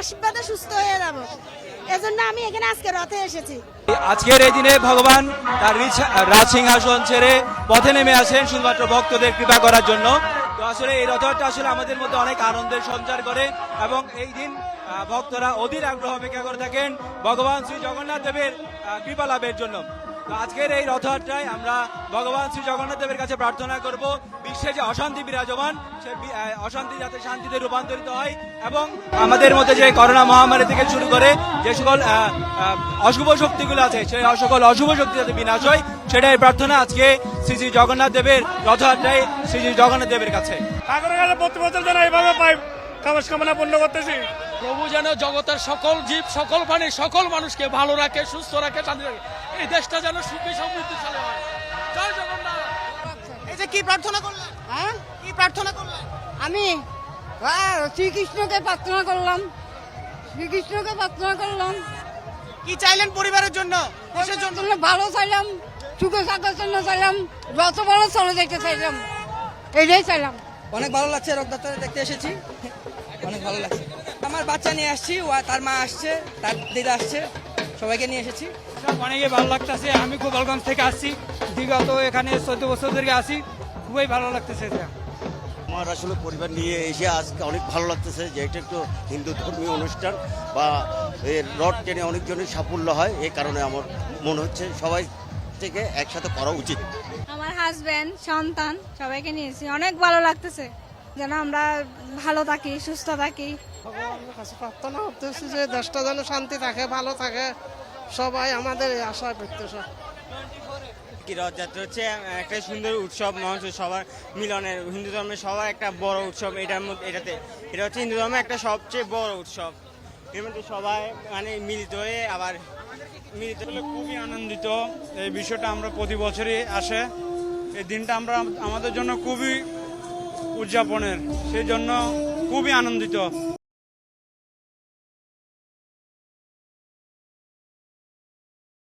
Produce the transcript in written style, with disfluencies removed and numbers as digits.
আশীর্বাদে সুস্থ হয়ে যাব। এজন্য আমি এখানে আজকে রথে এসেছি। আজকের এই দিনে ভগবান তার রাজ সিংহাসন ছেড়ে পথে নেমে আসেন শুধুমাত্র ভক্তদের কৃপা করার জন্য। তো আসলে এই রথযাত্রা আসলে আমাদের মধ্যে অনেক আনন্দের সঞ্চার করে এবং এই দিন ভক্তরা অধীর আগ্রহ অপেক্ষা করে থাকেন ভগবান শ্রী জগন্নাথ দেবের কৃপা লাভের জন্য। তো আজকের এই রথযাত্রায় আমরা ভগবান শ্রী জগন্নাথ দেবের কাছে প্রার্থনা করব বিশ্বে যে অশান্তি বিরাজমান সে অশান্তি যাতে শান্তিতে রূপান্তরিত হয় এবং আমাদের মধ্যে যে করোনা মহামারী থেকে শুরু করে যে সকল অশুভ শক্তিগুলো আছে সেই সকল অশুভ শক্তি যাতে বিনাশ হয় সেটাই প্রার্থনা আজকে শ্রী শ্রী জগন্নাথ দেবের রথযাত্রায় শ্রী শ্রী জগন্নাথ দেবের কাছে। প্রতি বছর যেন এইভাবে পাই কামনা পূর্ণ করতেছি। প্রভু যেন জগতের সকল জীব সকল প্রাণী সকল মানুষকে ভালো রাখে, সুস্থ রাখে, শান্তি রাখে, এই দেশটা যেন সুখী সমৃদ্ধিশালী হয়। জয় জগন্নাথ। এই যে কি প্রার্থনা করলেন? হ্যাঁ, কি প্রার্থনা করলেন? আমি শ্রীকৃষ্ণকে প্রার্থনা করলাম, শ্রীকৃষ্ণকে প্রার্থনা করলাম। কি চাইলেন পরিবারের জন্য, দেশের জন্য? ভালো চাইলাম, সুখে থাকার জন্য চাইলাম, যত বড় চলে যেতে চাইলাম, এটাই চাইলাম। অনেক ভালো লাগছে, রথযাত্রা দেখতে এসেছি, অনেক ভালো লাগছে। আমার বাচ্চা নিয়ে আসছি, তার মা আসছে, তার দিদা আসছে, সবাইকে নিয়ে এসেছি। অনেকই ভালো লাগতেছে। আমি গোপালগঞ্জ থেকে আসছি, বিগত এখানে 14 বছর ধরে আসি, খুবই ভালো লাগতেছে। আমার আসলে পরিবার নিয়ে এসে আজকে অনেক ভালো লাগতেছে যে এটা একটু হিন্দু ধর্মীয় অনুষ্ঠান বা এর রথ টেনে অনেকজনের সাফল্য হয়, এই কারণে আমার মনে হচ্ছে সবাই থেকে একসাথে করা উচিত। আমার হাজবেন্ড, সন্তান সবাইকে নিয়েছি, অনেক ভালো লাগতেছে যেন আমরা ভালো থাকি, সুস্থ থাকি। ভগবানের কাছে প্রার্থনা করতেছি যে দেশটা যেন শান্তি থাকে, ভালো থাকে, সবাই আমাদের এই আশা প্রত্যাশা। কি রথযাত্রা হচ্ছে একটা সুন্দর উৎসব, মানুষ সবার মিলনের, হিন্দু ধর্মের সবার একটা বড় উৎসব। এটা হচ্ছে হিন্দু ধর্মের একটা সবচেয়ে বড় উৎসব। এর মধ্যে সবাই মানে মিলিত হয়ে আবার মিলিত হলে খুবই আনন্দিত। এই বিষয়টা আমরা প্রতি বছরই আসে, এই দিনটা আমরা আমাদের জন্য খুবই উদযাপনের, সেই জন্য খুবই আনন্দিত।